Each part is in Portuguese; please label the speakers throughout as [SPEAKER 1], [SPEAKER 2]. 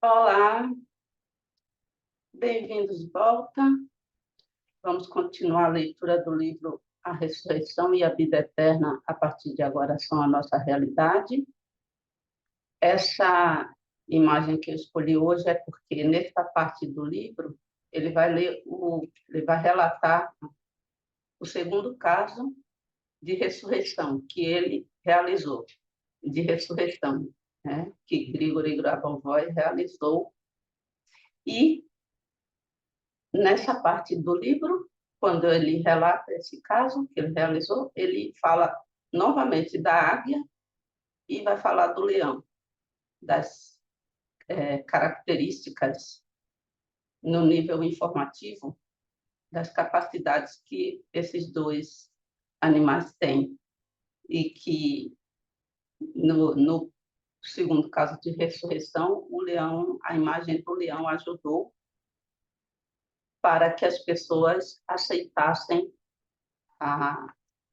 [SPEAKER 1] Olá, bem-vindos de volta. Vamos continuar a leitura do livro A Ressurreição e a Vida Eterna, a partir de agora, são a nossa realidade. Essa imagem que eu escolhi hoje é porque, nessa parte do livro, ele vai relatar o segundo caso de ressurreição que ele realizou, de ressurreição, né? Que Grigori Grabovoi realizou. E nessa parte do livro, quando ele relata esse caso que ele realizou, ele fala novamente da águia e vai falar do leão, das características no nível informativo, das capacidades que esses dois animais têm. E que, no segundo caso de ressurreição, o leão, a imagem do leão ajudou para que as pessoas aceitassem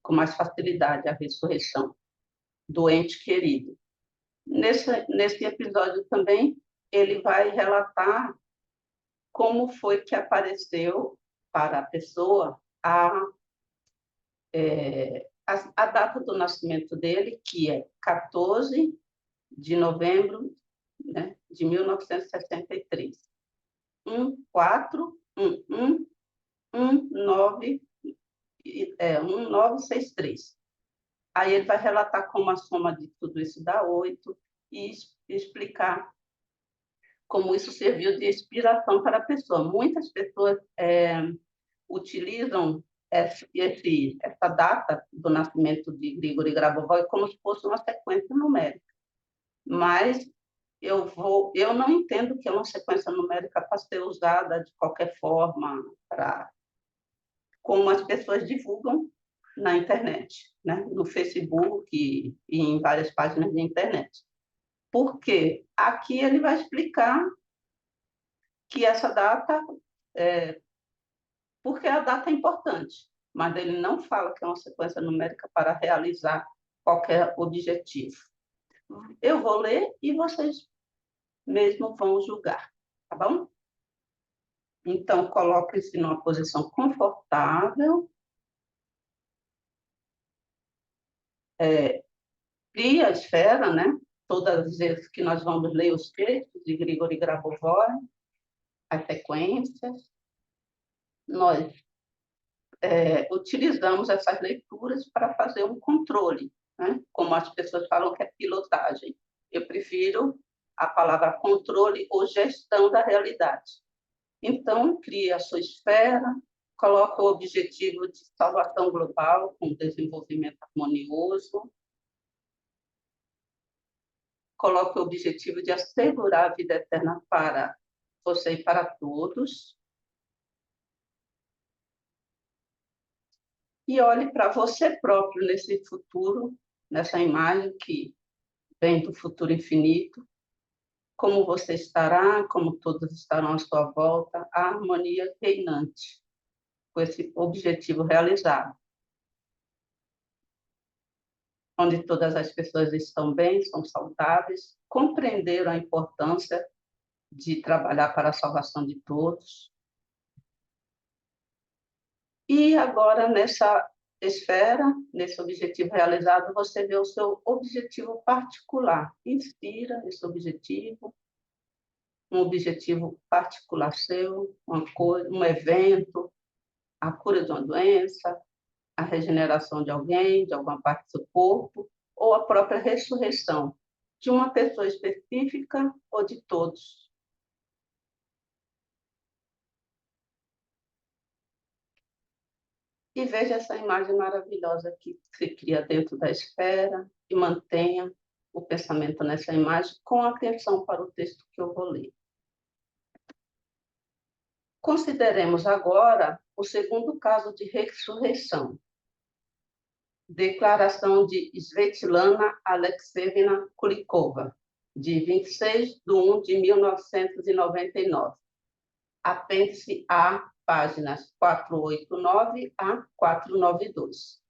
[SPEAKER 1] com mais facilidade a ressurreição do ente querido. Nesse episódio também, ele vai relatar como foi que apareceu para a pessoa a data do nascimento dele, que é 14 de novembro, né, de 1963. 1963. Aí ele vai relatar como a soma de tudo isso dá 8 e explicar como isso serviu de inspiração para a pessoa. Muitas pessoas utilizam essa data do nascimento de Grigori Grabovoi como se fosse uma sequência numérica. Mas eu não entendo que é uma sequência numérica para ser usada de qualquer forma, como as pessoas divulgam na internet, né? No Facebook e em várias páginas de internet. Porque aqui ele vai explicar que essa data, porque a data é importante, mas ele não fala que é uma sequência numérica para realizar qualquer objetivo. Eu vou ler e vocês mesmo vão julgar, tá bom? Então, coloque-se numa posição confortável. Cria a esfera, né? Todas as vezes que nós vamos ler os textos de Grigori Grabovoi, as sequências, nós utilizamos essas leituras para fazer um controle, né? Como as pessoas falam que é pilotagem. Eu prefiro a palavra controle ou gestão da realidade. Então, cria a sua esfera, coloca o objetivo de salvação global com desenvolvimento harmonioso, coloca o objetivo de assegurar a vida eterna para você e para todos. E olhe para você próprio nesse futuro, nessa imagem que vem do futuro infinito, como você estará, como todos estarão à sua volta, a harmonia reinante, com esse objetivo realizado, onde todas as pessoas estão bem, são saudáveis, compreenderam a importância de trabalhar para a salvação de todos. E agora, nessa esfera, nesse objetivo realizado, você vê o seu objetivo particular. Inspira esse objetivo, um objetivo particular seu, um evento, a cura de uma doença, a regeneração de alguém, de alguma parte do seu corpo, ou a própria ressurreição de uma pessoa específica ou de todos. E veja essa imagem maravilhosa que se cria dentro da esfera e mantenha o pensamento nessa imagem com atenção para o texto que eu vou ler. Consideremos agora o segundo caso de ressurreição. Declaração de Svetlana Alexievna Kulikova, de 26/1/1999. Apêndice A, páginas 489 a 492.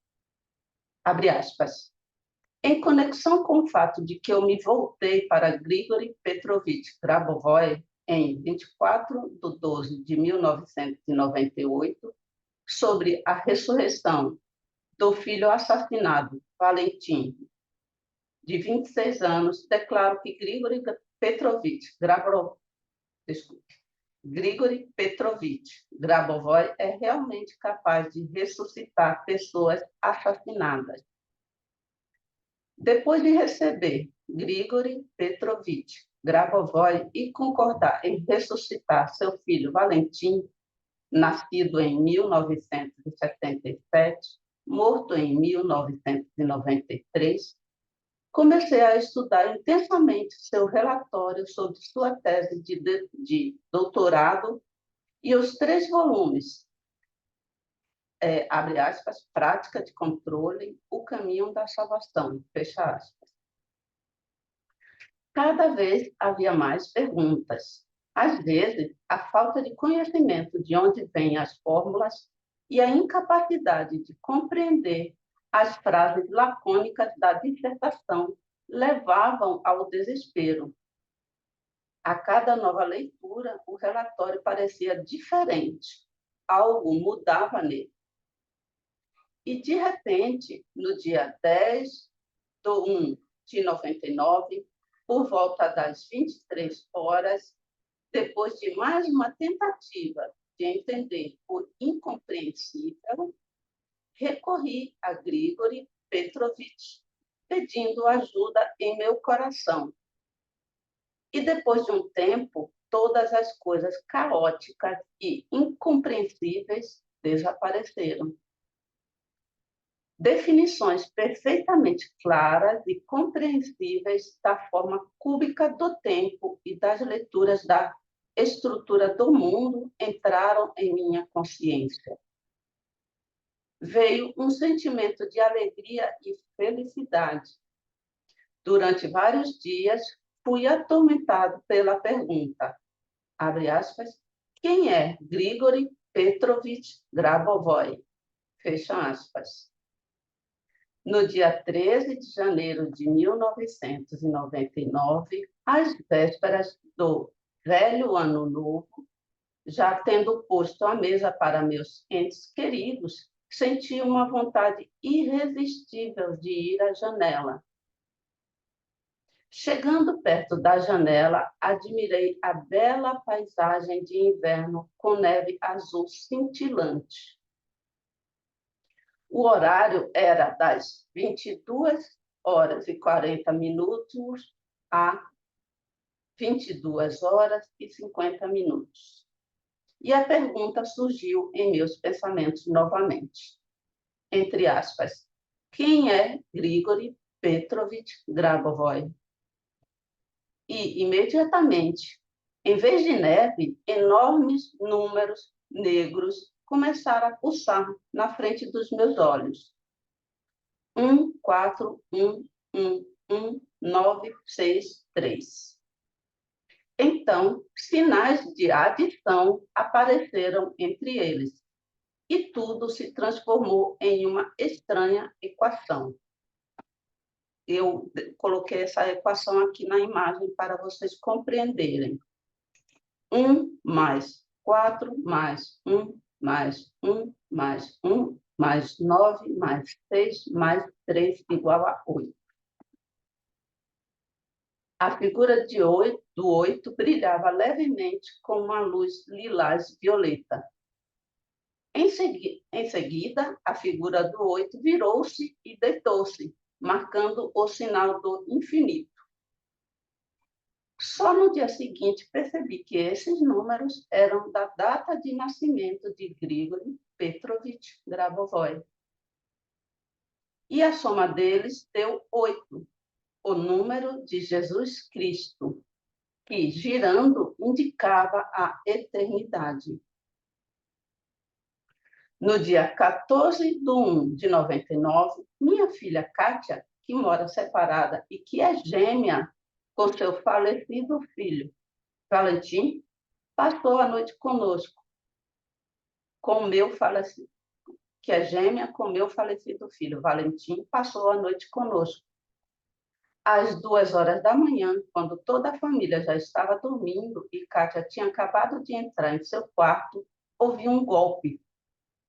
[SPEAKER 1] Abre aspas. Em conexão com o fato de que eu me voltei para Grigori Petrovich Grabovoi em 24/12/1998, sobre a ressurreição do filho assassinado, Valentim, de 26 anos, declaro que Petrovich Grigori Petrovich Grabovoi é realmente capaz de ressuscitar pessoas assassinadas. Depois de receber Grigori Petrovich Grabovoi e concordar em ressuscitar seu filho Valentim, nascido em 1977, morto em 1993, comecei a estudar intensamente seu relatório sobre sua tese de doutorado e os 3 volumes, abre aspas, Prática de Controle, O Caminho da Salvação, fecha aspas. Cada vez havia mais perguntas. Às vezes, a falta de conhecimento de onde vêm as fórmulas e a incapacidade de compreender as frases lacônicas da dissertação levavam ao desespero. A cada nova leitura, o relatório parecia diferente. Algo mudava nele. E, de repente, no dia 10/1/99, por volta das 23 horas, depois de mais uma tentativa de entender o incompreensível, recorri a Grigori Petrovich, pedindo ajuda em meu coração. E depois de um tempo, todas as coisas caóticas e incompreensíveis desapareceram. Definições perfeitamente claras e compreensíveis da forma cúbica do tempo e das leituras da estrutura do mundo entraram em minha consciência. Veio um sentimento de alegria e felicidade. Durante vários dias, fui atormentado pela pergunta, abre aspas, quem é Grigori Petrovich Grabovoi? Fecha aspas. No dia 13 de janeiro de 1999, às vésperas do velho ano novo, já tendo posto a mesa para meus entes queridos, senti uma vontade irresistível de ir à janela. Chegando perto da janela, admirei a bela paisagem de inverno com neve azul cintilante. O horário era das 22h40 a 22h50. E a pergunta surgiu em meus pensamentos novamente. Entre aspas, quem é Grigori Petrovich Grabovoi? E, imediatamente, em vez de neve, enormes números negros começaram a pulsar na frente dos meus olhos. 1, 4, 1, 1, 1, 9, 6, 3. Então, sinais de adição apareceram entre eles, e tudo se transformou em uma estranha equação. Eu coloquei essa equação aqui na imagem para vocês compreenderem. 1 mais 4 mais 1 mais 1 mais 1 mais 9 mais 6 mais 3 igual a 8. A figura do 8 brilhava levemente com uma luz lilás violeta. Em seguida, a figura do 8 virou-se e deitou-se, marcando o sinal do infinito. Só no dia seguinte percebi que esses números eram da data de nascimento de Grigori Petrovich Grabovoi. E a soma deles deu 8, o número de Jesus Cristo, que, girando, indicava a eternidade. No dia 14/1/99, minha filha Kátia, que mora separada e que é gêmea com seu falecido filho, Valentim, passou a noite conosco, com meu falecido, que é gêmea com meu falecido filho, Valentim, passou a noite conosco, Às 2 horas da manhã, quando toda a família já estava dormindo e Kátia tinha acabado de entrar em seu quarto, houve um golpe,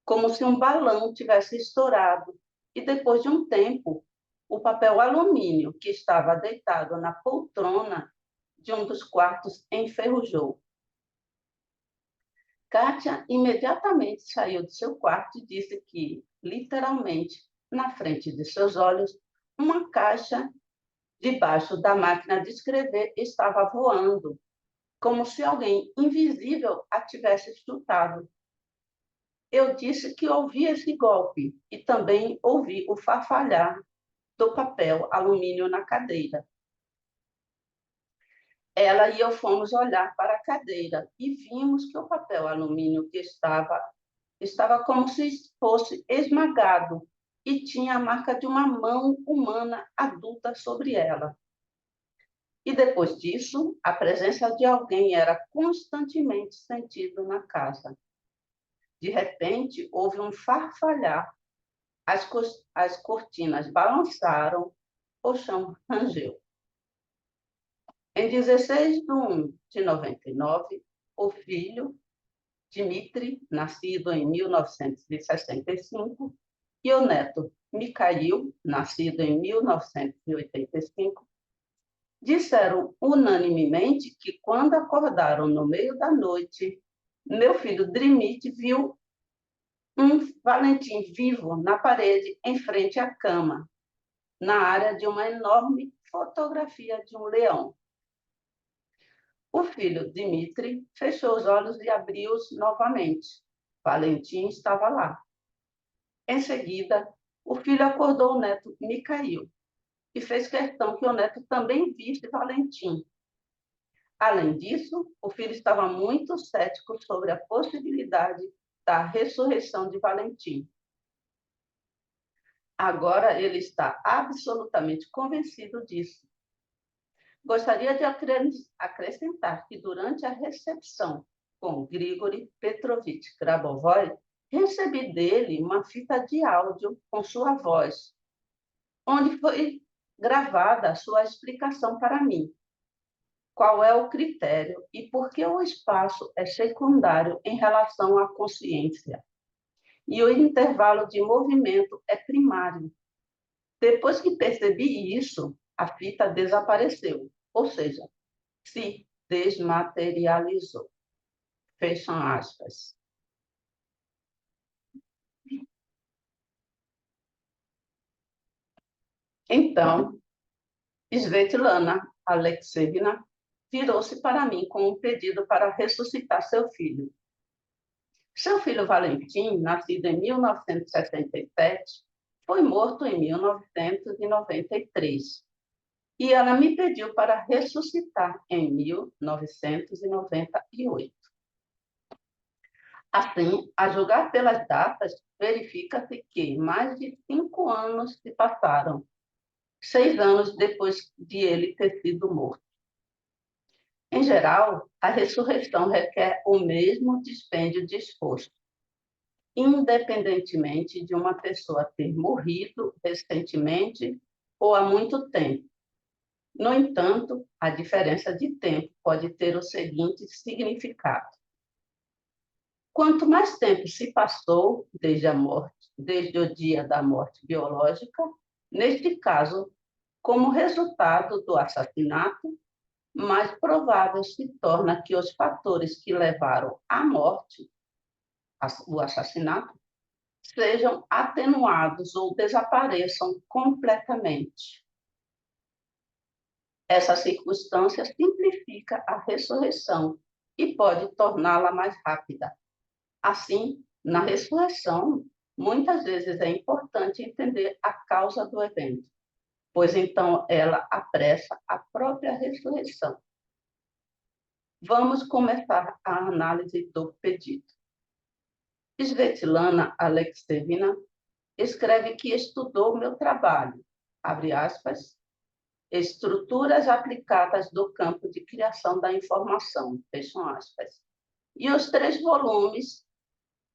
[SPEAKER 1] como se um balão tivesse estourado. E depois de um tempo, o papel alumínio que estava deitado na poltrona de um dos quartos enferrujou. Kátia imediatamente saiu de seu quarto e disse que, literalmente, na frente de seus olhos, uma caixa debaixo da máquina de escrever estava voando, como se alguém invisível a tivesse chutado. Eu disse que ouvi esse golpe e também ouvi o farfalhar do papel alumínio na cadeira. Ela e eu fomos olhar para a cadeira e vimos que o papel alumínio que estava como se fosse esmagado e tinha a marca de uma mão humana adulta sobre ela. E depois disso, a presença de alguém era constantemente sentida na casa. De repente, houve um farfalhar, as cortinas balançaram, o chão rangeu. Em 16 de 1 de 99, o filho, Dmitry, nascido em 1965, e o neto, Mikhail, nascido em 1985, disseram unanimemente que, quando acordaram no meio da noite, meu filho Dmitry viu um Valentim vivo na parede em frente à cama, na área de uma enorme fotografia de um leão. O filho Dmitry fechou os olhos e abriu-os novamente. Valentim estava lá. Em seguida, o filho acordou o neto Mikhail e fez questão que o neto também visse Valentim. Além disso, o filho estava muito cético sobre a possibilidade da ressurreição de Valentim. Agora ele está absolutamente convencido disso. Gostaria de acrescentar que, durante a recepção com Grigori Petrovich Grabovoi, recebi dele uma fita de áudio com sua voz, onde foi gravada a sua explicação para mim. Qual é o critério e por que o espaço é secundário em relação à consciência? E o intervalo de movimento é primário. Depois que percebi isso, a fita desapareceu, ou seja, se desmaterializou. Fecham aspas. Então, Svetlana Alexeyevna virou-se para mim com um pedido para ressuscitar seu filho. Seu filho Valentim, nascido em 1967, foi morto em 1993. E ela me pediu para ressuscitar em 1998. Assim, a julgar pelas datas, verifica-se que mais de 5 anos se passaram, 6 anos depois de ele ter sido morto. Em geral, a ressurreição requer o mesmo dispêndio de esforço, independentemente de uma pessoa ter morrido recentemente ou há muito tempo. No entanto, a diferença de tempo pode ter o seguinte significado: quanto mais tempo se passou desde a morte, desde o dia da morte biológica, neste caso, como resultado do assassinato, mais provável se torna que os fatores que levaram à morte, o assassinato, sejam atenuados ou desapareçam completamente. Essa circunstância simplifica a ressurreição e pode torná-la mais rápida. Assim, na ressurreição, muitas vezes é importante entender a causa do evento, pois então ela apressa a própria ressurreição. Vamos começar a análise do pedido. Svetlana Alexeyevna escreve que estudou meu trabalho, abre aspas, estruturas aplicadas do campo de criação da informação, fecham aspas, e os 3 volumes,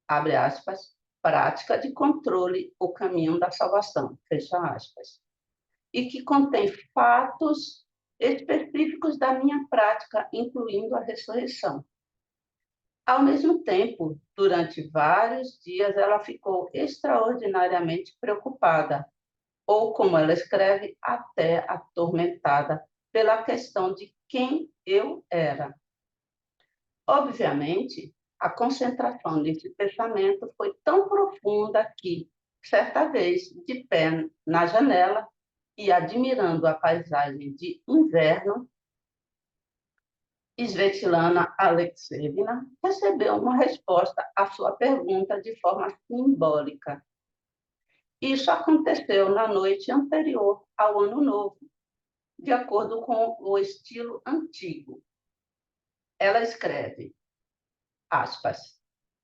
[SPEAKER 1] abre aspas, prática de controle, o caminho da salvação, fecha aspas. e que contém fatos específicos da minha prática, incluindo a ressurreição. Ao mesmo tempo, durante vários dias, ela ficou extraordinariamente preocupada, ou, como ela escreve, até atormentada pela questão de quem eu era. Obviamente, a concentração desse pensamento foi tão profunda que, certa vez, de pé na janela e admirando a paisagem de inverno, Svetlana Alexievna recebeu uma resposta à sua pergunta de forma simbólica. Isso aconteceu na noite anterior ao Ano Novo, de acordo com o estilo antigo. Ela escreve, aspas,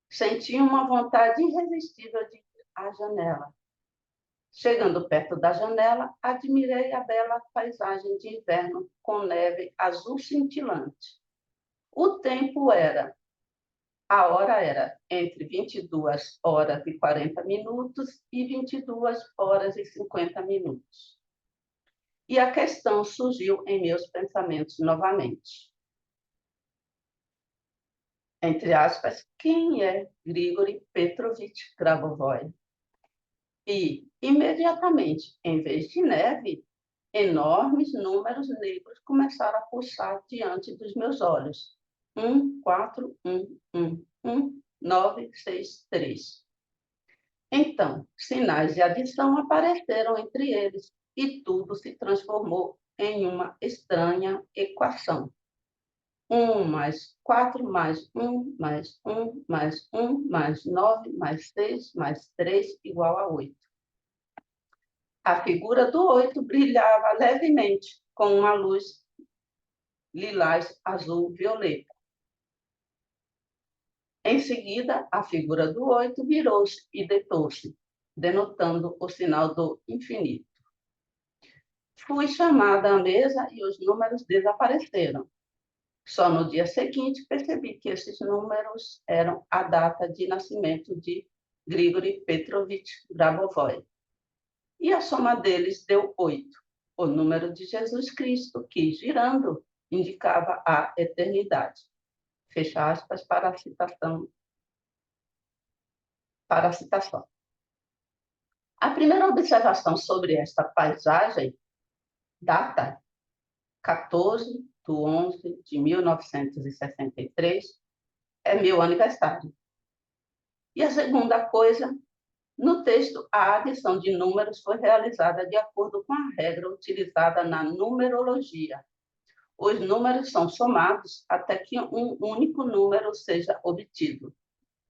[SPEAKER 1] senti uma vontade irresistível de ir à janela. Chegando perto da janela, admirei a bela paisagem de inverno com neve azul cintilante. A hora era entre 22 horas e 40 minutos e 22 horas e 50 minutos. E a questão surgiu em meus pensamentos novamente. Entre aspas, quem é Grigori Petrovich Grabovoi? E, imediatamente, em vez de neve, enormes números negros começaram a pulsar diante dos meus olhos. 1, 4, 1, 1, 1, 9, 6, 3. Então, sinais de adição apareceram entre eles e tudo se transformou em uma estranha equação. 1 mais 4 mais 1 mais 1 mais 1 mais 9 mais 6 mais 3 igual a 8. A figura do 8 brilhava levemente com uma luz lilás, azul, violeta. Em seguida, a figura do 8 virou-se e deitou-se, denotando o sinal do infinito. Fui chamada à mesa e os números desapareceram. Só no dia seguinte percebi que esses números eram a data de nascimento de Grigori Petrovich Grabovoi. E a soma deles deu 8, o número de Jesus Cristo, que, girando, indicava a eternidade. Fecha aspas para a citação. A primeira observação sobre esta paisagem data 14/11/1963, é meu aniversário. E a segunda coisa, no texto, a adição de números foi realizada de acordo com a regra utilizada na numerologia. Os números são somados até que um único número seja obtido.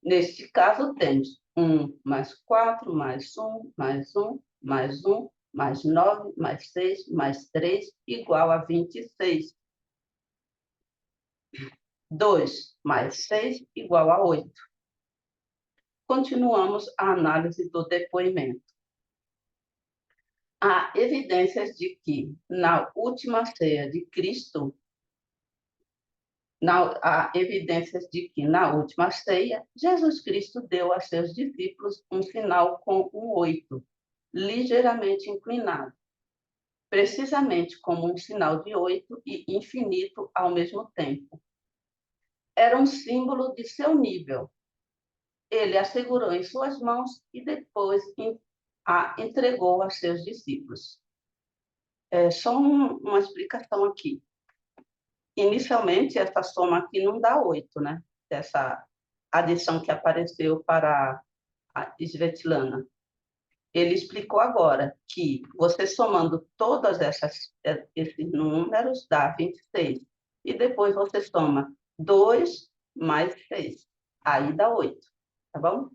[SPEAKER 1] Neste caso, temos 1 mais 4 mais 1 mais 1 mais 1 mais 9 mais 6 mais 3 igual a 26. 2 mais 6 igual a 8. Continuamos a análise do depoimento. Há evidências de que, na última ceia de Cristo, há evidências de que, na última ceia, Jesus Cristo deu a seus discípulos um sinal com um 8, ligeiramente inclinado, precisamente como um sinal de 8 e infinito ao mesmo tempo. Era um símbolo de seu nível. Ele a segurou em suas mãos e depois a entregou a seus discípulos. Só uma explicação aqui. Inicialmente, essa soma aqui não dá 8, né? Essa adição que apareceu para a Svetlana. Ele explicou agora que você somando todos esses números dá 26. E depois você soma 2 mais 6. Aí dá 8, tá bom?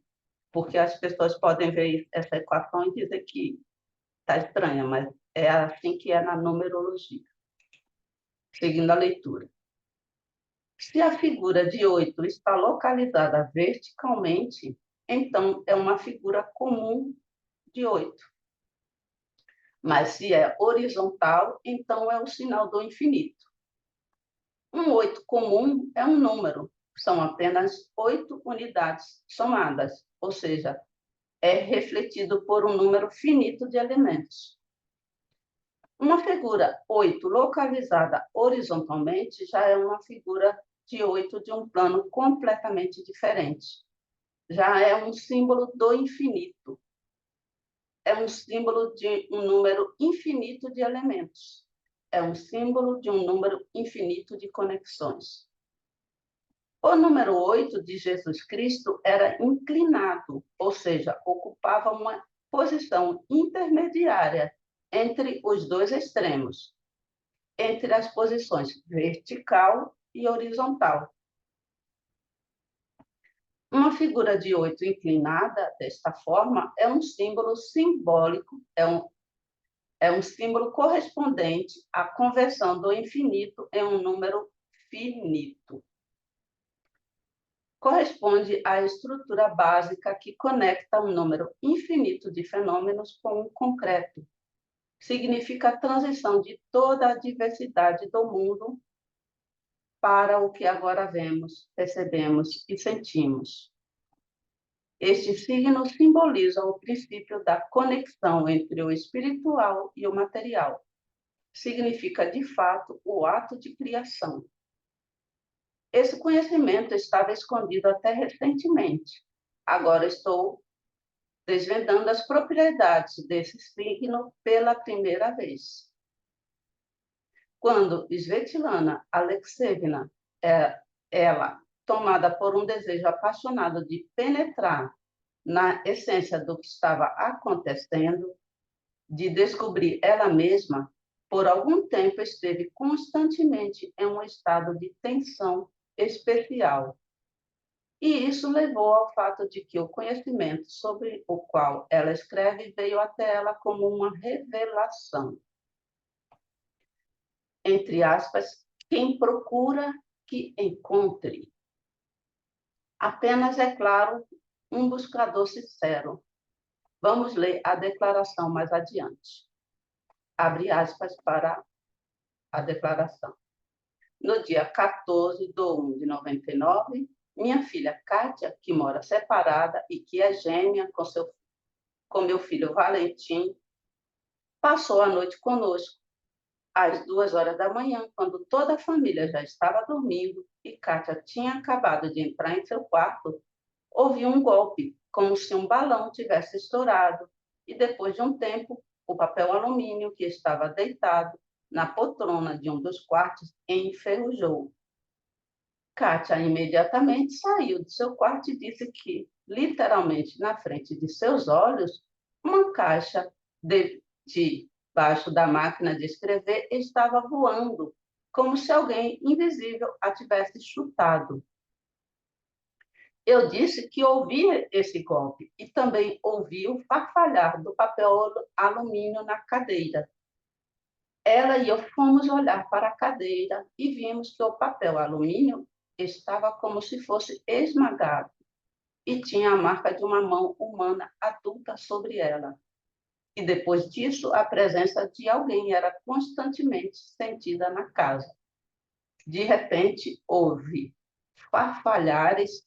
[SPEAKER 1] Porque as pessoas podem ver essa equação e dizer que está estranha, mas é assim que é na numerologia. Seguindo a leitura. Se a figura de 8 está localizada verticalmente, então é uma figura comum de 8. Mas se é horizontal, então é o sinal do infinito. Um 8 comum é um número, são apenas 8 unidades somadas, ou seja, é refletido por um número finito de elementos. Uma figura 8 localizada horizontalmente já é uma figura de 8 de um plano completamente diferente. Já é um símbolo do infinito. É um símbolo de um número infinito de elementos. É um símbolo de um número infinito de conexões. O número 8 de Jesus Cristo era inclinado, ou seja, ocupava uma posição intermediária entre os dois extremos, entre as posições vertical e horizontal. Uma figura de 8 inclinada desta forma é um símbolo simbólico, é um símbolo correspondente à conversão do infinito em um número finito. Corresponde à estrutura básica que conecta um número infinito de fenômenos com um concreto. Significa a transição de toda a diversidade do mundo para o que agora vemos, percebemos e sentimos. Este signo simboliza o princípio da conexão entre o espiritual e o material. Significa, de fato, o ato de criação. Esse conhecimento estava escondido até recentemente. Agora estou desvendando as propriedades desse signo pela primeira vez. Quando Svetlana Alexievna, ela, tomada por um desejo apaixonado de penetrar na essência do que estava acontecendo, de descobrir ela mesma, por algum tempo esteve constantemente em um estado de tensão especial. E isso levou ao fato de que o conhecimento sobre o qual ela escreve veio até ela como uma revelação. Entre aspas, quem procura que encontre. Apenas, é claro, um buscador sincero. Vamos ler a declaração mais adiante. Abre aspas para a declaração. No dia 14/1/99, minha filha Kátia, que mora separada e que é gêmea com meu filho Valentim, passou a noite conosco. Às 2 horas da manhã, quando toda a família já estava dormindo e Kátia tinha acabado de entrar em seu quarto, houve um golpe, como se um balão tivesse estourado, e depois de um tempo, o papel alumínio que estava deitado na poltrona de um dos quartos enferrujou. Kátia imediatamente saiu do seu quarto e disse que, literalmente na frente de seus olhos, uma caixa debaixo da máquina de escrever estava voando, como se alguém invisível a tivesse chutado. Eu disse que ouvi esse golpe e também ouvi o farfalhar do papel alumínio na cadeira. Ela e eu fomos olhar para a cadeira e vimos que o papel alumínio estava como se fosse esmagado e tinha a marca de uma mão humana adulta sobre ela. E depois disso, a presença de alguém era constantemente sentida na casa. De repente, houve farfalhares,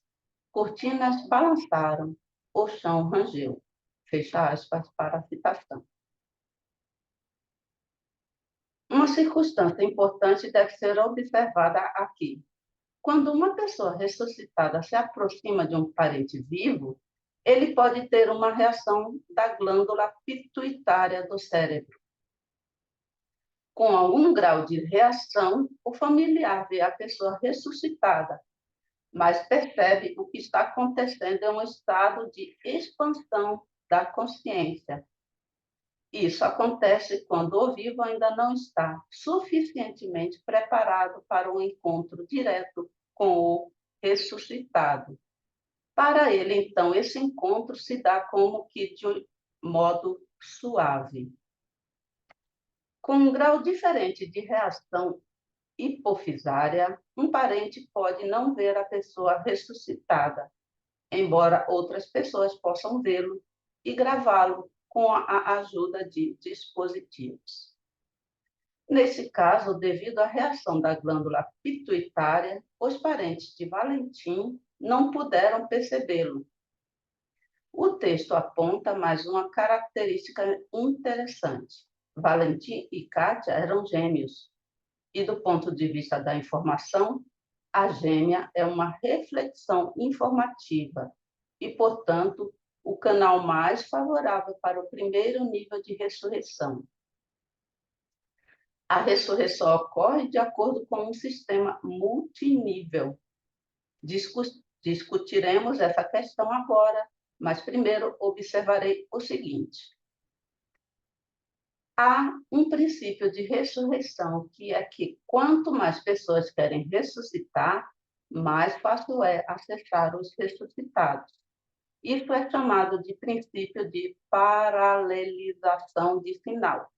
[SPEAKER 1] cortinas balançaram, o chão rangeu. Fecha aspas para a citação. Uma circunstância importante deve ser observada aqui. Quando uma pessoa ressuscitada se aproxima de um parente vivo, ele pode ter uma reação da glândula pituitária do cérebro. Com algum grau de reação, o familiar vê a pessoa ressuscitada, mas percebe o que está acontecendo em um estado de expansão da consciência. Isso acontece quando o vivo ainda não está suficientemente preparado para um encontro direto com o ressuscitado. Para ele, então, esse encontro se dá como que de modo suave. Com um grau diferente de reação hipofisária, um parente pode não ver a pessoa ressuscitada, embora outras pessoas possam vê-lo e gravá-lo com a ajuda de dispositivos. Nesse caso, devido à reação da glândula pituitária, os parentes de Valentim não puderam percebê-lo. O texto aponta mais uma característica interessante. Valentim e Kátia eram gêmeos, e do ponto de vista da informação, a gêmea é uma reflexão informativa e, portanto, o canal mais favorável para o primeiro nível de ressurreição. A ressurreição ocorre de acordo com um sistema multinível. Discutiremos essa questão agora, mas primeiro observarei o seguinte. Há um princípio de ressurreição, que é que quanto mais pessoas querem ressuscitar, mais fácil é acessar os ressuscitados. Isso é chamado de princípio de paralelização de sinal.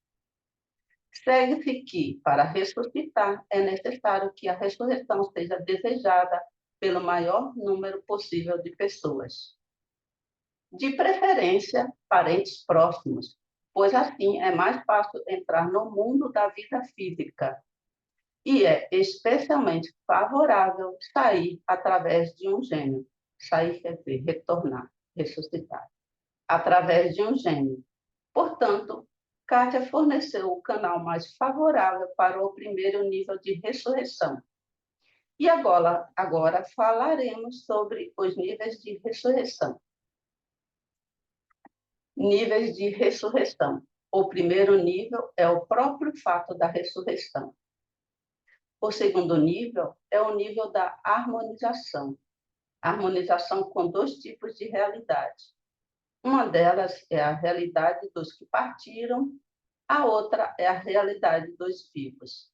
[SPEAKER 1] Segue-se que, para ressuscitar, é necessário que a ressurreição seja desejada pelo maior número possível de pessoas. De preferência, parentes próximos, pois assim é mais fácil entrar no mundo da vida física. E é especialmente favorável sair através de um gêmeo. Sair quer dizer retornar, ressuscitar. Através de um gêmeo. Portanto, Kátia forneceu o canal mais favorável para o primeiro nível de ressurreição. E agora falaremos sobre os níveis de ressurreição. Níveis de ressurreição. O primeiro nível é o próprio fato da ressurreição. O segundo nível é o nível da harmonização. Harmonização com dois tipos de realidade. Uma delas é a realidade dos que partiram, a outra é a realidade dos vivos.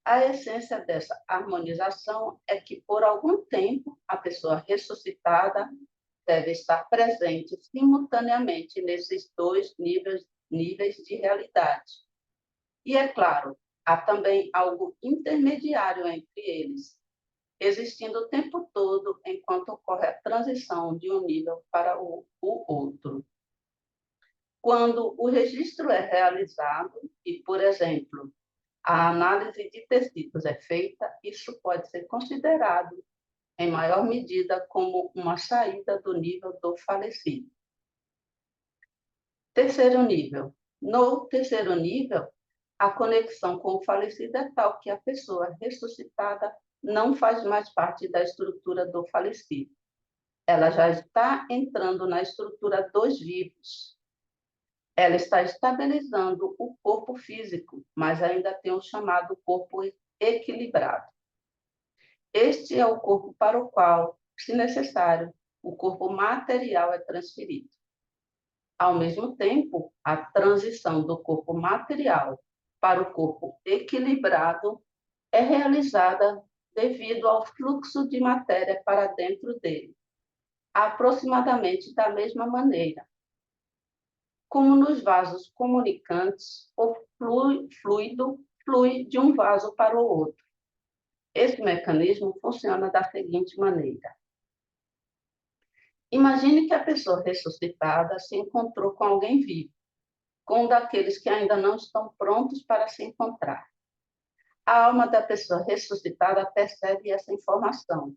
[SPEAKER 1] A essência dessa harmonização é que, por algum tempo, a pessoa ressuscitada deve estar presente simultaneamente nesses dois níveis de realidade. E, é claro, há também algo intermediário entre eles, existindo o tempo todo enquanto ocorre a transição de um nível para o outro. Quando o registro é realizado e, por exemplo, a análise de tecidos é feita, isso pode ser considerado, em maior medida, como uma saída do nível do falecido. Terceiro nível. No terceiro nível, a conexão com o falecido é tal que a pessoa ressuscitada não faz mais parte da estrutura do falecido. Ela já está entrando na estrutura dos vivos. Ela está estabilizando o corpo físico, mas ainda tem o chamado corpo equilibrado. Este é o corpo para o qual, se necessário, o corpo material é transferido. Ao mesmo tempo, a transição do corpo material para o corpo equilibrado é realizada devido ao fluxo de matéria para dentro dele, aproximadamente da mesma maneira. Como nos vasos comunicantes, o fluido flui de um vaso para o outro. Esse mecanismo funciona da seguinte maneira. Imagine que a pessoa ressuscitada se encontrou com alguém vivo, com um daqueles que ainda não estão prontos para se encontrar. A alma da pessoa ressuscitada percebe essa informação.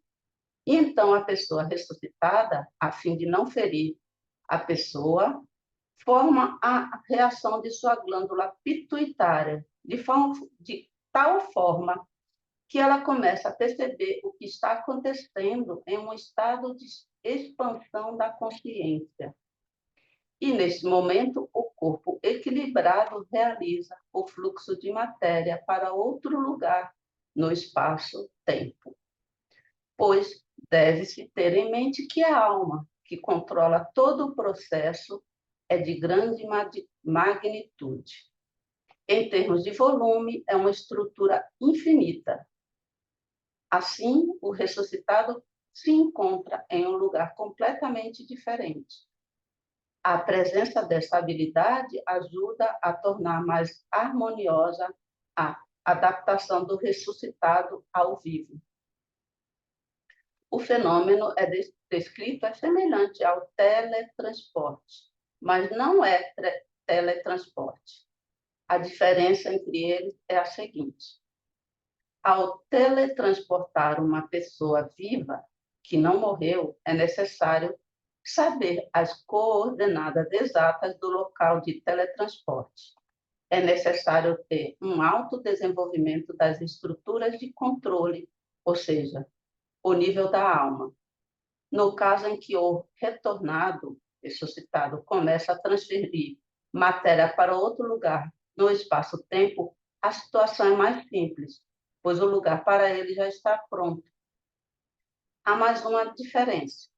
[SPEAKER 1] E então a pessoa ressuscitada, a fim de não ferir a pessoa, forma a reação de sua glândula pituitária, de tal forma que ela começa a perceber o que está acontecendo em um estado de expansão da consciência. E, nesse momento, o corpo equilibrado realiza o fluxo de matéria para outro lugar no espaço-tempo. Pois deve-se ter em mente que a alma, que controla todo o processo, é de grande magnitude. Em termos de volume, é uma estrutura infinita. Assim, o ressuscitado se encontra em um lugar completamente diferente. A presença dessa habilidade ajuda a tornar mais harmoniosa a adaptação do ressuscitado ao vivo. O fenômeno é descrito semelhante ao teletransporte, mas não é teletransporte. A diferença entre eles é a seguinte. Ao teletransportar uma pessoa viva que não morreu, é necessário saber as coordenadas exatas do local de teletransporte. é necessário ter um alto desenvolvimento das estruturas de controle, ou seja, o nível da alma. No caso em que o retornado, ressuscitado, começa a transferir matéria para outro lugar no espaço-tempo, a situação é mais simples, pois o lugar para ele já está pronto. Há mais uma diferença.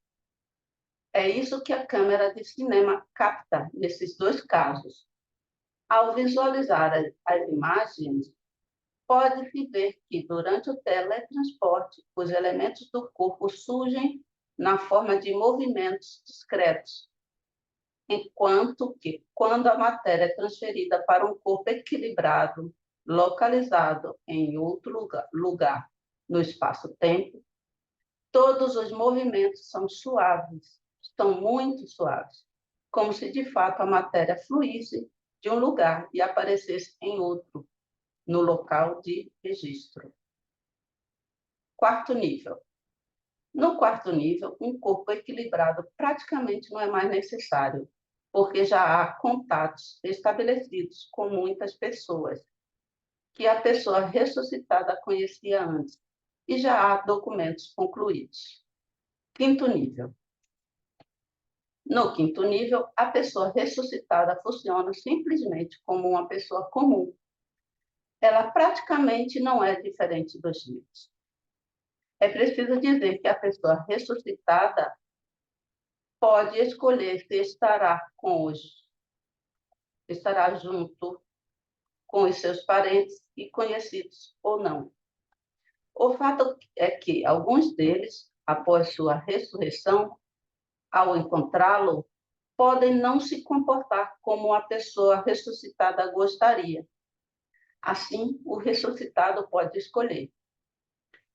[SPEAKER 1] É isso que a câmera de cinema capta nesses dois casos. Ao visualizar as imagens, pode-se ver que, durante o teletransporte, os elementos do corpo surgem na forma de movimentos discretos, enquanto que, quando a matéria é transferida para um corpo equilibrado, localizado em outro lugar no espaço-tempo, todos os movimentos são suaves, estão muito suaves, como se de fato a matéria fluísse de um lugar e aparecesse em outro, no local de registro. Quarto nível. No quarto nível, um corpo equilibrado praticamente não é mais necessário, porque já há contatos estabelecidos com muitas pessoas, que a pessoa ressuscitada conhecia antes, e já há documentos concluídos. Quinto nível. No quinto nível, a pessoa ressuscitada funciona simplesmente como uma pessoa comum. Ela praticamente não é diferente dos vivos. É preciso dizer que a pessoa ressuscitada pode escolher se estará junto com os seus parentes e conhecidos ou não. O fato é que alguns deles, após sua ressurreição, ao encontrá-lo, podem não se comportar como a pessoa ressuscitada gostaria. Assim, o ressuscitado pode escolher.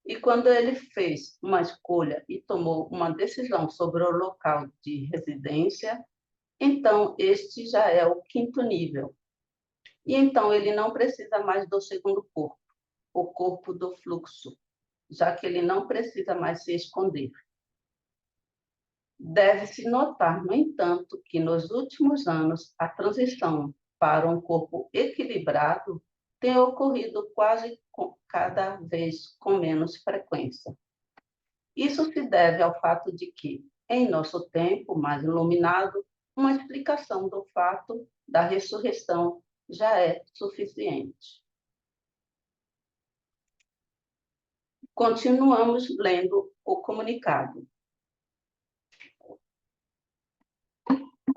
[SPEAKER 1] E quando ele fez uma escolha e tomou uma decisão sobre o local de residência, então este já é o quinto nível. E então ele não precisa mais do segundo corpo, o corpo do fluxo, já que ele não precisa mais se esconder. Deve-se notar, no entanto, que nos últimos anos a transição para um corpo equilibrado tem ocorrido cada vez com menos frequência. Isso se deve ao fato de que, em nosso tempo mais iluminado, uma explicação do fato da ressurreição já é suficiente. Continuamos lendo o comunicado.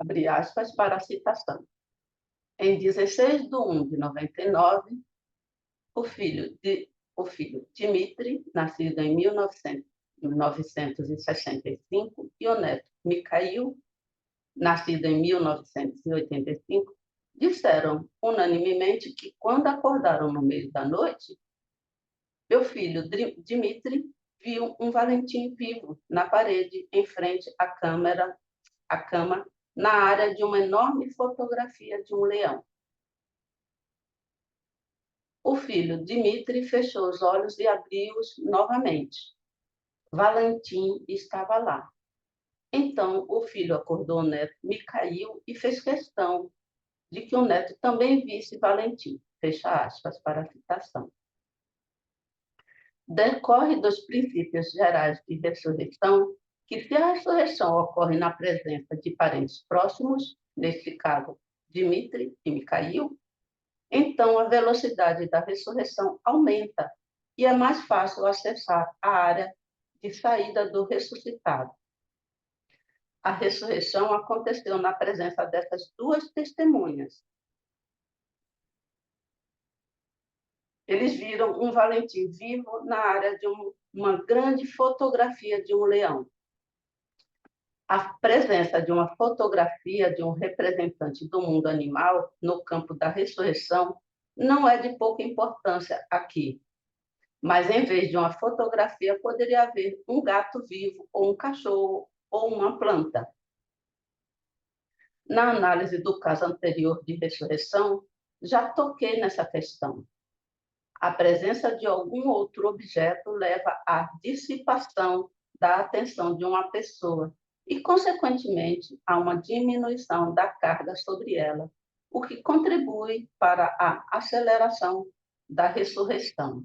[SPEAKER 1] Abre aspas para a citação. Em 16 de 1 de 99, o filho Dmitry, nascido em 1965, e o neto Mikhail, nascido em 1985, disseram unanimemente que, quando acordaram no meio da noite, meu filho Dmitry viu um Valentim vivo na parede em frente à cama, na área de uma enorme fotografia de um leão. O filho Dmitry fechou os olhos e abriu-os novamente. Valentim estava lá. Então, o filho acordou o neto Mikhail e fez questão de que o neto também visse Valentim. Fecha aspas para a citação. Decorre dos princípios gerais de ressurreição que, se a ressurreição ocorre na presença de parentes próximos, neste caso, Dmitry e Mikhail, então a velocidade da ressurreição aumenta e é mais fácil acessar a área de saída do ressuscitado. A ressurreição aconteceu na presença dessas duas testemunhas. Eles viram um Valentim vivo na área de uma grande fotografia de um leão. A presença de uma fotografia de um representante do mundo animal no campo da ressurreição não é de pouca importância aqui. Mas, em vez de uma fotografia, poderia haver um gato vivo, ou um cachorro, ou uma planta. Na análise do caso anterior de ressurreição, já toquei nessa questão. A presença de algum outro objeto leva à dissipação da atenção de uma pessoa e, consequentemente, a uma diminuição da carga sobre ela. o que contribui para a aceleração da ressurreição.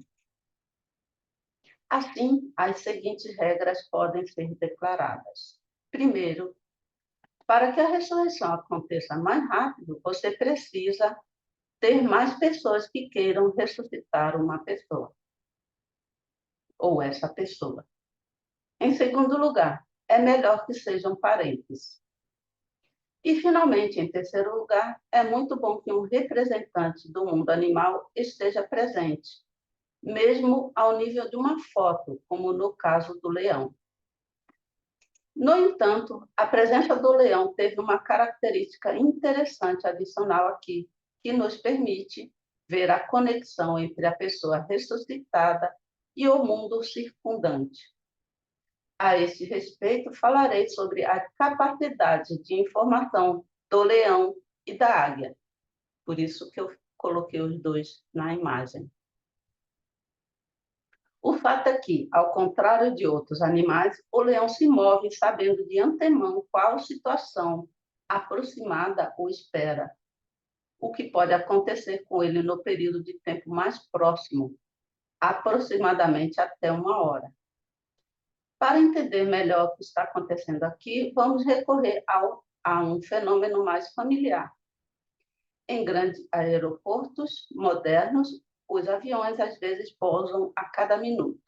[SPEAKER 1] Assim, as seguintes regras podem ser declaradas. Primeiro, para que a ressurreição aconteça mais rápido, você precisa ter mais pessoas que queiram ressuscitar uma pessoa, ou essa pessoa. Em segundo lugar, é melhor que sejam parentes. E, finalmente, em terceiro lugar, é muito bom que um representante do mundo animal esteja presente, mesmo ao nível de uma foto, como no caso do leão. No entanto, a presença do leão teve uma característica interessante adicional aqui, que nos permite ver a conexão entre a pessoa ressuscitada e o mundo circundante. A esse respeito, falarei sobre a capacidade de informação do leão e da águia. Por isso que eu coloquei os dois na imagem. O fato é que, ao contrário de outros animais, o leão se move sabendo de antemão qual situação aproximada o espera, o que pode acontecer com ele no período de tempo mais próximo, aproximadamente até 1 hora. Para entender melhor o que está acontecendo aqui, vamos recorrer a um fenômeno mais familiar. Em grandes aeroportos modernos, os aviões às vezes pousam a cada minuto.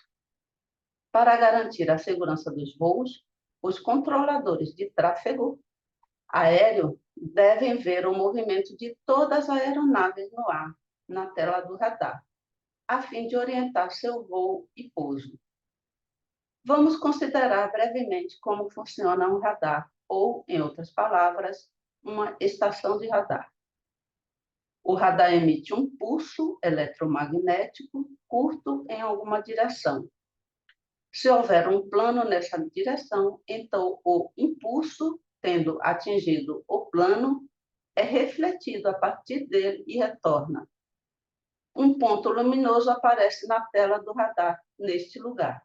[SPEAKER 1] Para garantir a segurança dos voos, os controladores de tráfego aéreo devem ver o movimento de todas as aeronaves no ar, na tela do radar, a fim de orientar seu voo e pouso. Vamos considerar brevemente como funciona um radar, ou, em outras palavras, uma estação de radar. O radar emite um pulso eletromagnético curto em alguma direção. Se houver um plano nessa direção, então o impulso, tendo atingido o plano, é refletido a partir dele e retorna. Um ponto luminoso aparece na tela do radar, neste lugar.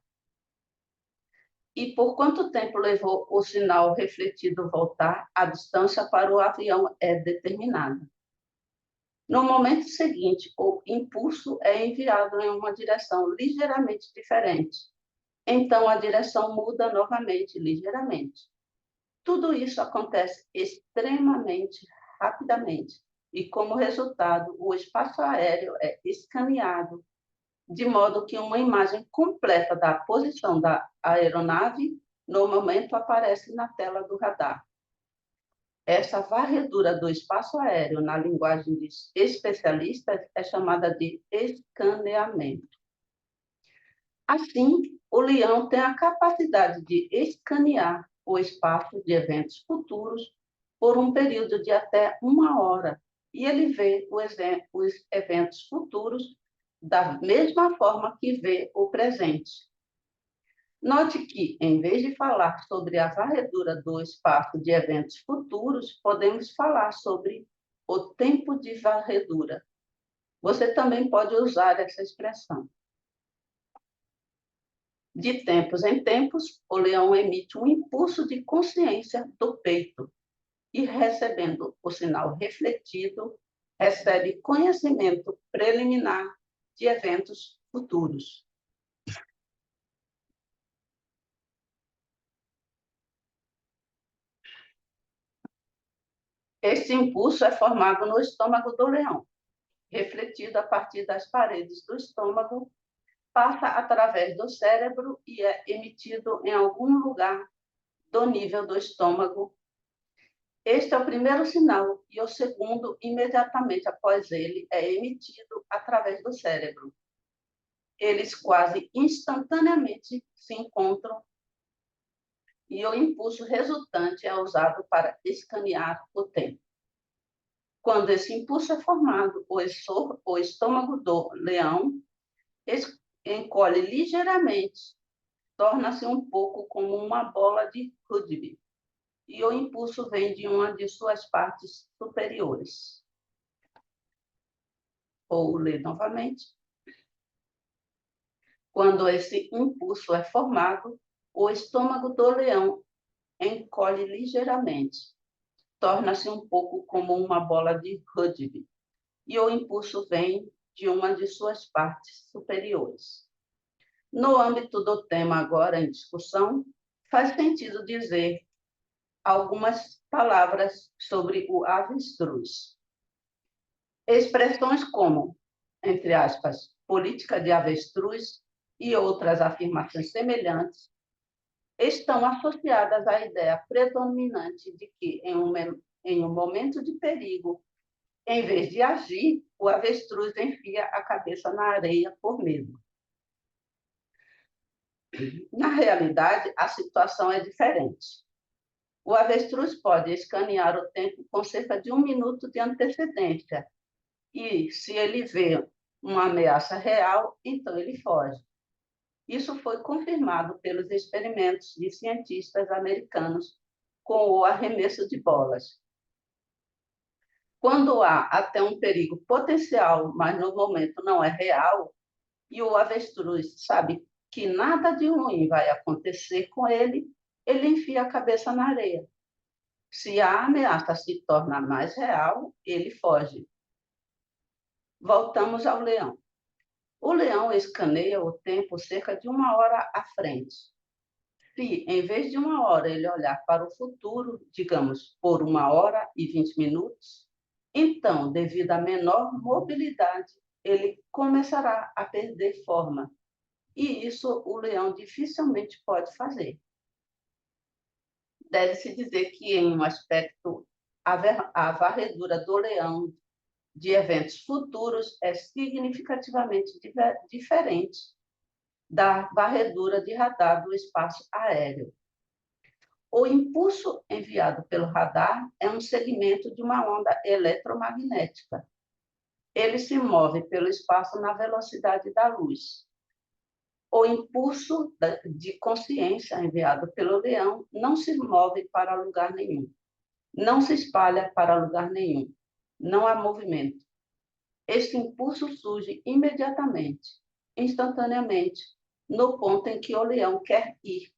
[SPEAKER 1] E por quanto tempo levou o sinal refletido voltar, a distância para o avião é determinada. No momento seguinte, o impulso é enviado em uma direção ligeiramente diferente. Então, a direção muda novamente, ligeiramente. Tudo isso acontece extremamente rapidamente. E, como resultado, o espaço aéreo é escaneado, de modo que uma imagem completa da posição da aeronave, no momento, aparece na tela do radar. Essa varredura do espaço aéreo, na linguagem de especialistas, é chamada de escaneamento. Assim, o leão tem a capacidade de escanear o espaço de eventos futuros por um período de até 1 hora, e ele vê os eventos futuros da mesma forma que vê o presente. Note que, em vez de falar sobre a varredura do espaço de eventos futuros, podemos falar sobre o tempo de varredura. Você também pode usar essa expressão. De tempos em tempos, o leão emite um impulso de consciência do peito e, recebendo o sinal refletido, recebe conhecimento preliminar de eventos futuros. Este impulso é formado no estômago do leão, refletido a partir das paredes do estômago, passa através do cérebro e é emitido em algum lugar do nível do estômago. Este é o primeiro sinal e o segundo, imediatamente após ele, é emitido através do cérebro. Eles quase instantaneamente se encontram e o impulso resultante é usado para escanear o tempo. Quando esse impulso é formado, o estômago do leão encolhe ligeiramente, torna-se um pouco como uma bola de rugby, e o impulso vem de uma de suas partes superiores. Vou ler novamente. Quando esse impulso é formado, o estômago do leão encolhe ligeiramente, torna-se um pouco como uma bola de rugby, e o impulso vem de uma de suas partes superiores. No âmbito do tema agora em discussão, faz sentido dizer algumas palavras sobre o avestruz. Expressões como, entre aspas, política de avestruz e outras afirmações semelhantes estão associadas à ideia predominante de que, em um momento de perigo, em vez de agir, o avestruz enfia a cabeça na areia por medo. Na realidade, a situação é diferente. O avestruz pode escanear o tempo com cerca de 1 minuto de antecedência, e se ele vê uma ameaça real, então ele foge. Isso foi confirmado pelos experimentos de cientistas americanos com o arremesso de bolas. Quando há até um perigo potencial, mas no momento não é real, e o avestruz sabe que nada de ruim vai acontecer com ele, ele enfia a cabeça na areia. Se a ameaça se torna mais real, ele foge. Voltamos ao leão. O leão escaneia o tempo cerca de 1 hora à frente. Se, em vez de 1 hora, ele olhar para o futuro, digamos, por 1 hora e 20 minutos, então, devido à menor mobilidade, ele começará a perder forma. E isso o leão dificilmente pode fazer. Deve-se dizer que, em um aspecto, a varredura do leão de eventos futuros é significativamente diferente da varredura de radar do espaço aéreo. O impulso enviado pelo radar é um segmento de uma onda eletromagnética. Ele se move pelo espaço na velocidade da luz. O impulso de consciência enviado pelo leão não se move para lugar nenhum, não se espalha para lugar nenhum, não há movimento. Este impulso surge imediatamente, instantaneamente, no ponto em que o leão quer ir.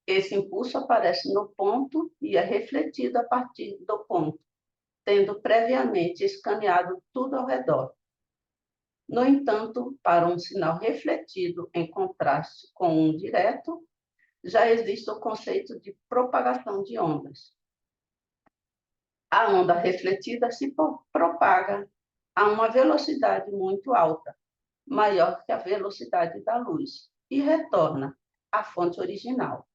[SPEAKER 1] Esse impulso aparece no ponto e é refletido a partir do ponto, tendo previamente escaneado tudo ao redor. No entanto, para um sinal refletido em contraste com um direto, já existe o conceito de propagação de ondas. A onda refletida se propaga a uma velocidade muito alta, maior que a velocidade da luz, e retorna à fonte original.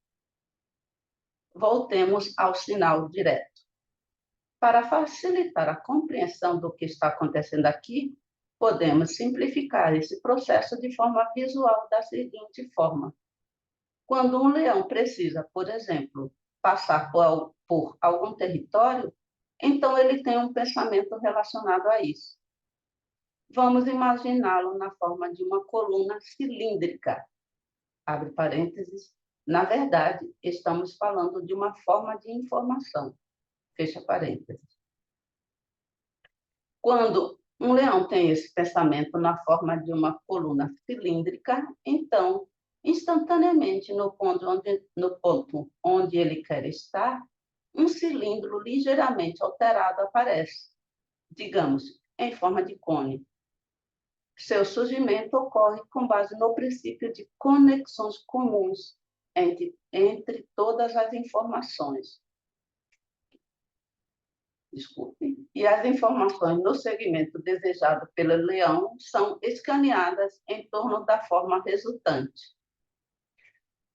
[SPEAKER 1] Voltemos ao sinal direto. Para facilitar a compreensão do que está acontecendo aqui, podemos simplificar esse processo de forma visual da seguinte forma. Quando um leão precisa, por exemplo, passar por algum território, então ele tem um pensamento relacionado a isso. Vamos imaginá-lo na forma de uma coluna cilíndrica. Abre parênteses. Na verdade, estamos falando de uma forma de informação. Fecha parênteses. Quando um leão tem esse pensamento na forma de uma coluna cilíndrica, então, instantaneamente, no ponto onde ele quer estar, um cilindro ligeiramente alterado aparece, digamos, em forma de cone. Seu surgimento ocorre com base no princípio de conexões comuns entre todas as informações. E as informações no segmento desejado pelo leão são escaneadas em torno da forma resultante.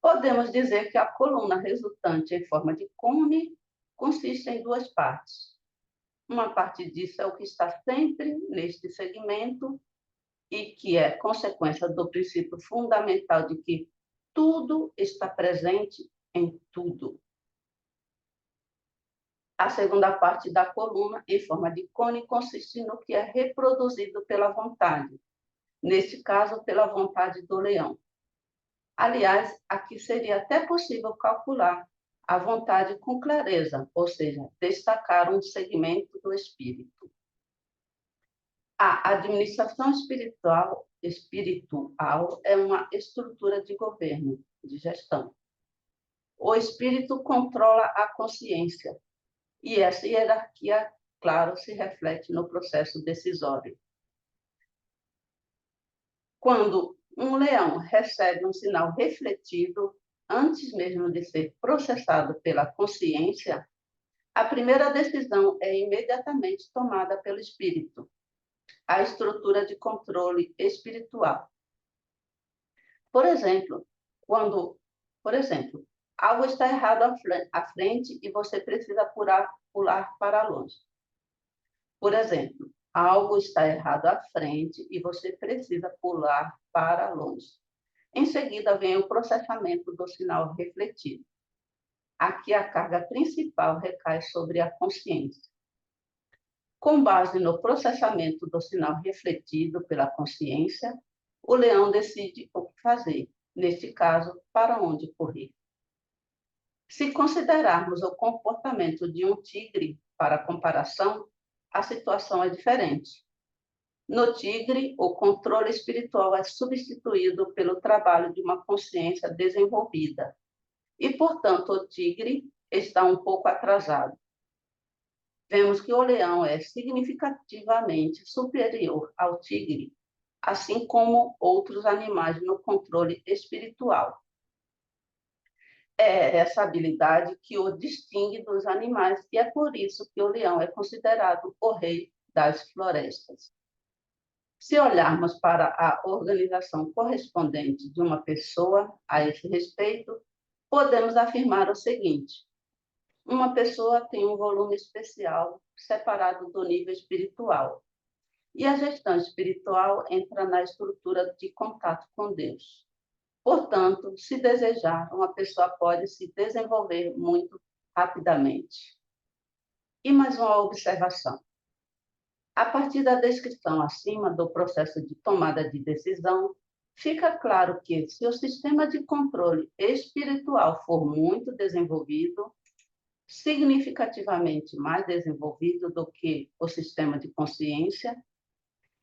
[SPEAKER 1] Podemos dizer que a coluna resultante em forma de cone consiste em 2 partes. Uma parte disso é o que está sempre neste segmento e que é consequência do princípio fundamental de que tudo está presente em tudo. A segunda parte da coluna, em forma de cone, consiste no que é reproduzido pela vontade, neste caso, pela vontade do leão. Aliás, aqui seria até possível calcular a vontade com clareza, ou seja, destacar um segmento do espírito. A administração espiritual é uma estrutura de governo, de gestão. O espírito controla a consciência. E essa hierarquia, claro, se reflete no processo decisório. Quando um leão recebe um sinal refletido, antes mesmo de ser processado pela consciência, a primeira decisão é imediatamente tomada pelo espírito, a estrutura de controle espiritual. Por exemplo, por exemplo, algo está errado à frente e você precisa pular para longe. Por exemplo, algo está errado à frente e você precisa pular para longe. Em seguida, vem o processamento do sinal refletido. Aqui a carga principal recai sobre a consciência. Com base no processamento do sinal refletido pela consciência, o leão decide o que fazer, neste caso, para onde correr. Se considerarmos o comportamento de um tigre para comparação, a situação é diferente. No tigre, o controle espiritual é substituído pelo trabalho de uma consciência desenvolvida. E, portanto, o tigre está um pouco atrasado. Vemos que o leão é significativamente superior ao tigre, assim como outros animais no controle espiritual. É essa habilidade que o distingue dos animais e é por isso que o leão é considerado o rei das florestas. Se olharmos para a organização correspondente de uma pessoa a esse respeito, podemos afirmar o seguinte: uma pessoa tem um volume especial separado do nível espiritual, e a gestão espiritual entra na estrutura de contato com Deus. Portanto, se desejar, uma pessoa pode se desenvolver muito rapidamente. E mais uma observação. A partir da descrição acima do processo de tomada de decisão, fica claro que, se o sistema de controle espiritual for muito desenvolvido, significativamente mais desenvolvido do que o sistema de consciência,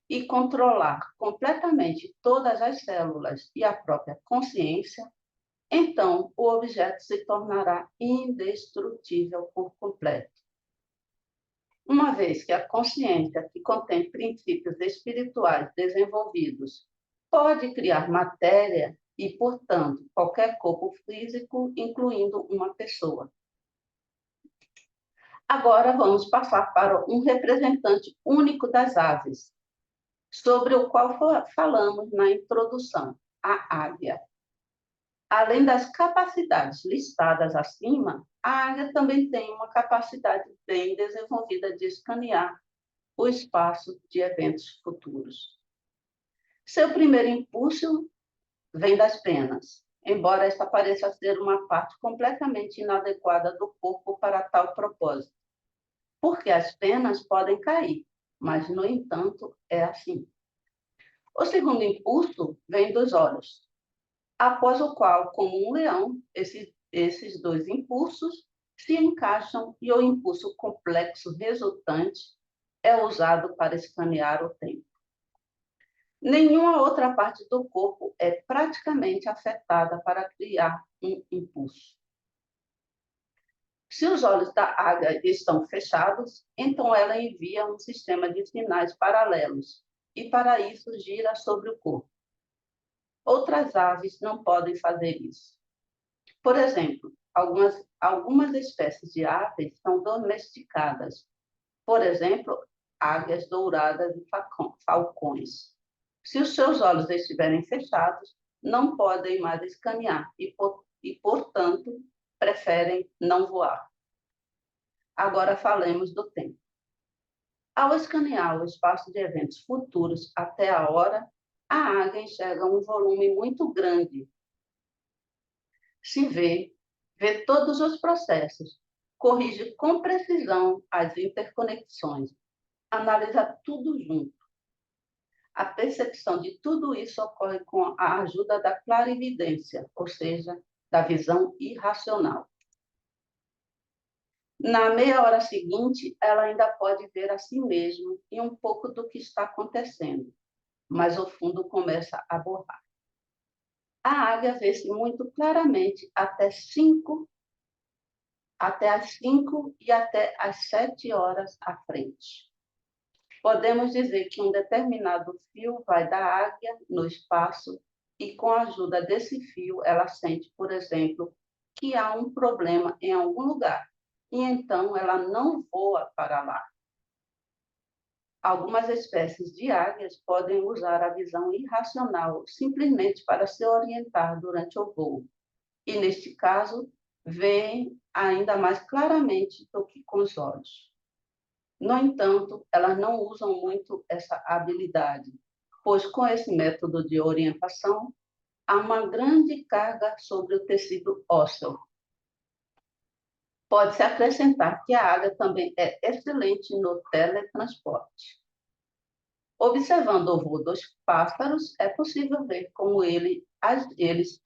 [SPEAKER 1] e controlar completamente todas as células e a própria consciência, então o objeto se tornará indestrutível por completo. Uma vez que a consciência, que contém princípios espirituais desenvolvidos, pode criar matéria e, portanto, qualquer corpo físico, incluindo uma pessoa. Agora vamos passar para um representante único das aves, sobre o qual falamos na introdução, a águia. Além das capacidades listadas acima, a águia também tem uma capacidade bem desenvolvida de escanear o espaço de eventos futuros. Seu primeiro impulso vem das penas, embora esta pareça ser uma parte completamente inadequada do corpo para tal propósito, porque as penas podem cair, mas, no entanto, é assim. O segundo impulso vem dos olhos, após o qual, como um leão, esses dois impulsos se encaixam e o impulso complexo resultante é usado para escanear o tempo. Nenhuma outra parte do corpo é praticamente afetada para criar um impulso. Se os olhos da águia estão fechados, então ela envia um sistema de sinais paralelos e, para isso, gira sobre o corpo. Outras aves não podem fazer isso. Por exemplo, algumas espécies de aves são domesticadas. Por exemplo, águias douradas e falcões. Se os seus olhos estiverem fechados, não podem mais escanear e, portanto, preferem não voar. Agora falemos do tempo. Ao escanear o espaço de eventos futuros até a hora, a águia enxerga um volume muito grande. Se vê todos os processos, corrige com precisão as interconexões, analisa tudo junto. A percepção de tudo isso ocorre com a ajuda da clarividência, ou seja, da visão irracional. Na meia hora seguinte, ela ainda pode ver a si mesma e um pouco do que está acontecendo, mas o fundo começa a borrar. A águia vê-se muito claramente até 5 até às 5 e até às 7 horas à frente. Podemos dizer que um determinado fio vai da águia no espaço e, com a ajuda desse fio, ela sente, por exemplo, que há um problema em algum lugar e então ela não voa para lá. Algumas espécies de águias podem usar a visão irracional simplesmente para se orientar durante o voo e, neste caso, veem ainda mais claramente do que com os olhos. No entanto, elas não usam muito essa habilidade, pois com esse método de orientação há uma grande carga sobre o tecido ósseo. Pode-se acrescentar que a águia também é excelente no teletransporte. Observando o voo dos pássaros, é possível ver como eles às vezes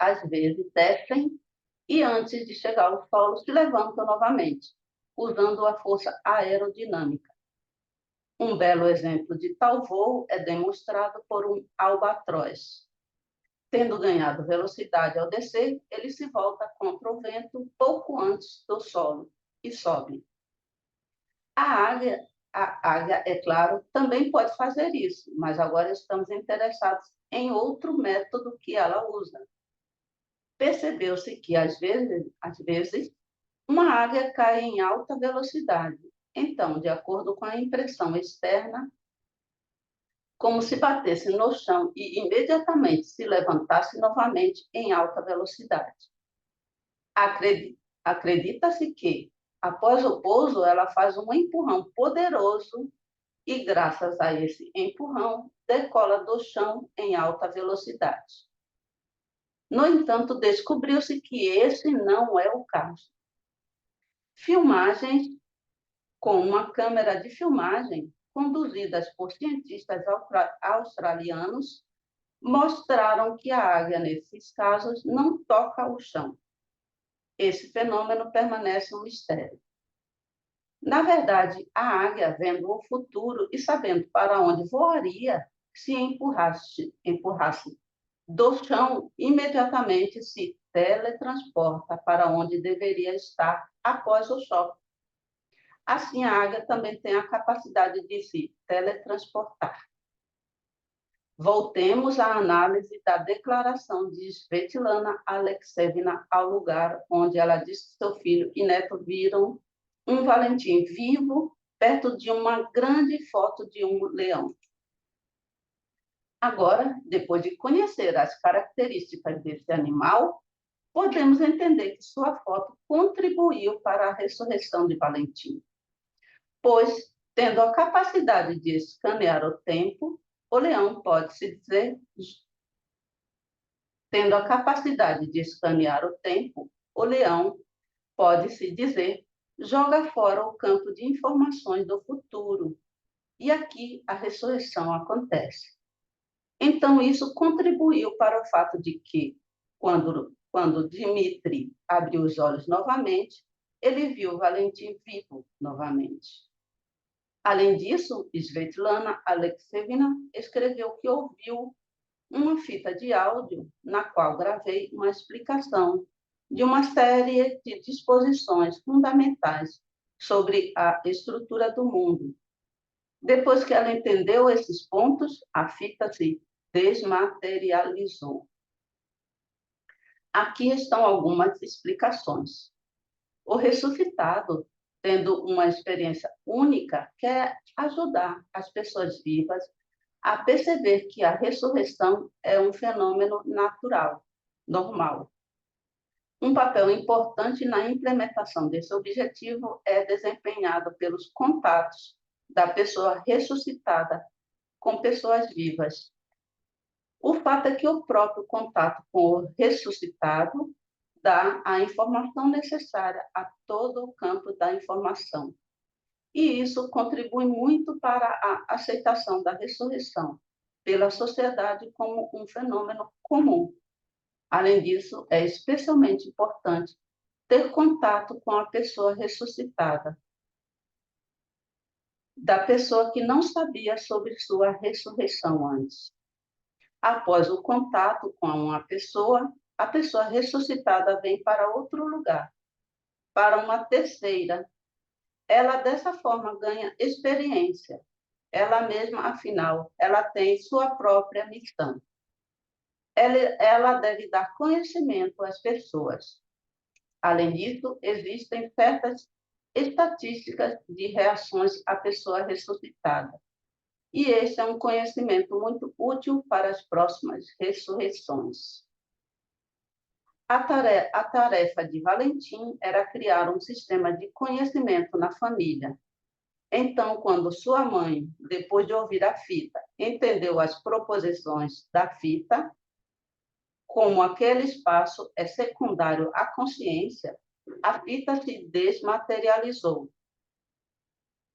[SPEAKER 1] descem e, antes de chegar ao solo, se levantam novamente, usando a força aerodinâmica. Um belo exemplo de tal voo é demonstrado por um albatroz. Tendo ganhado velocidade ao descer, ele se volta contra o vento pouco antes do solo e sobe. A águia, é claro, também pode fazer isso, mas agora estamos interessados em outro método que ela usa. Percebeu-se que, às vezes, uma águia cai em alta velocidade. Então, de acordo com a impressão externa, como se batesse no chão e imediatamente se levantasse novamente em alta velocidade. Acredita-se que, após o pouso, ela faz um empurrão poderoso e, graças a esse empurrão, decola do chão em alta velocidade. No entanto, descobriu-se que esse não é o caso. Filmagens com uma câmera de filmagem conduzidas por cientistas australianos mostraram que a águia, nesses casos, não toca o chão. Esse fenômeno permanece um mistério. Na verdade, a águia, vendo o futuro e sabendo para onde voaria, se empurrasse do chão, imediatamente se teletransporta para onde deveria estar após o choque. Assim, a águia também tem a capacidade de se teletransportar. Voltemos à análise da declaração de Svetlana Alexievna ao lugar onde ela disse que seu filho e neto viram um Valentim vivo perto de uma grande foto de um leão. Agora, depois de conhecer as características desse animal, podemos entender que sua foto contribuiu para a ressurreição de Valentim, pois, tendo a capacidade de escanear o tempo, o leão pode-se dizer, tendo a capacidade de escanear o tempo, o leão, pode-se dizer, joga fora o campo de informações do futuro. E aqui a ressurreição acontece. Então, isso contribuiu para o fato de que, quando Dmitri abriu os olhos novamente, ele viu Valentim vivo novamente. Além disso, Svetlana Alexievna escreveu que ouviu uma fita de áudio na qual gravei uma explicação de uma série de disposições fundamentais sobre a estrutura do mundo. Depois que ela entendeu esses pontos, a fita se desmaterializou. Aqui estão algumas explicações. O ressuscitado, tendo uma experiência única, quer ajudar as pessoas vivas a perceber que a ressurreição é um fenômeno natural, normal. Um papel importante na implementação desse objetivo é desempenhado pelos contatos da pessoa ressuscitada com pessoas vivas. O fato é que o próprio contato com o ressuscitado dá a informação necessária a todo o campo da informação. E isso contribui muito para a aceitação da ressurreição pela sociedade como um fenômeno comum. Além disso, é especialmente importante ter contato com a pessoa ressuscitada, da pessoa que não sabia sobre sua ressurreição antes. Após o contato com uma pessoa, a pessoa ressuscitada vem para outro lugar, para uma terceira. Ela, dessa forma, ganha experiência. Ela mesma, afinal, ela tem sua própria missão. Ela deve dar conhecimento às pessoas. Além disso, existem certas estatísticas de reações à pessoa ressuscitada. E esse é um conhecimento muito útil para as próximas ressurreições. A tarefa de Valentim era criar um sistema de conhecimento na família. Então, quando sua mãe, depois de ouvir a fita, entendeu as proposições da fita, como aquele espaço é secundário à consciência, a fita se desmaterializou.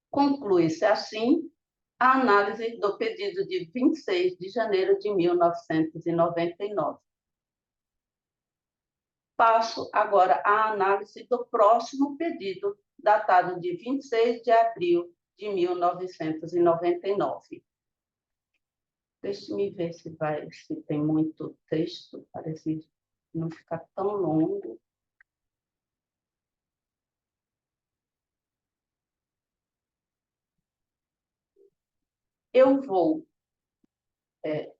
[SPEAKER 1] Conclui-se assim a análise do pedido de 26 de janeiro de 1999. Passo agora à análise do próximo pedido, datado de 26 de abril de 1999. Deixe-me ver se tem muito texto, parece não ficar tão longo. Eu vou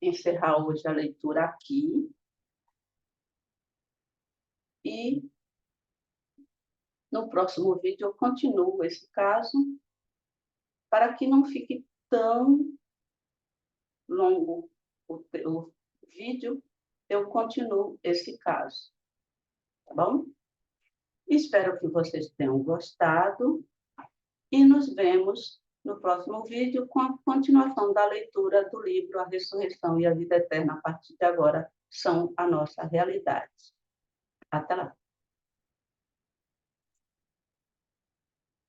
[SPEAKER 1] encerrar hoje a leitura aqui e no próximo vídeo eu continuo esse caso para que não fique tão longo o vídeo, eu continuo esse caso, tá bom? Espero que vocês tenham gostado e nos vemos no próximo vídeo com a continuação da leitura do livro A Ressurreição e a Vida Eterna, a partir de agora, são a nossa realidade. Até lá!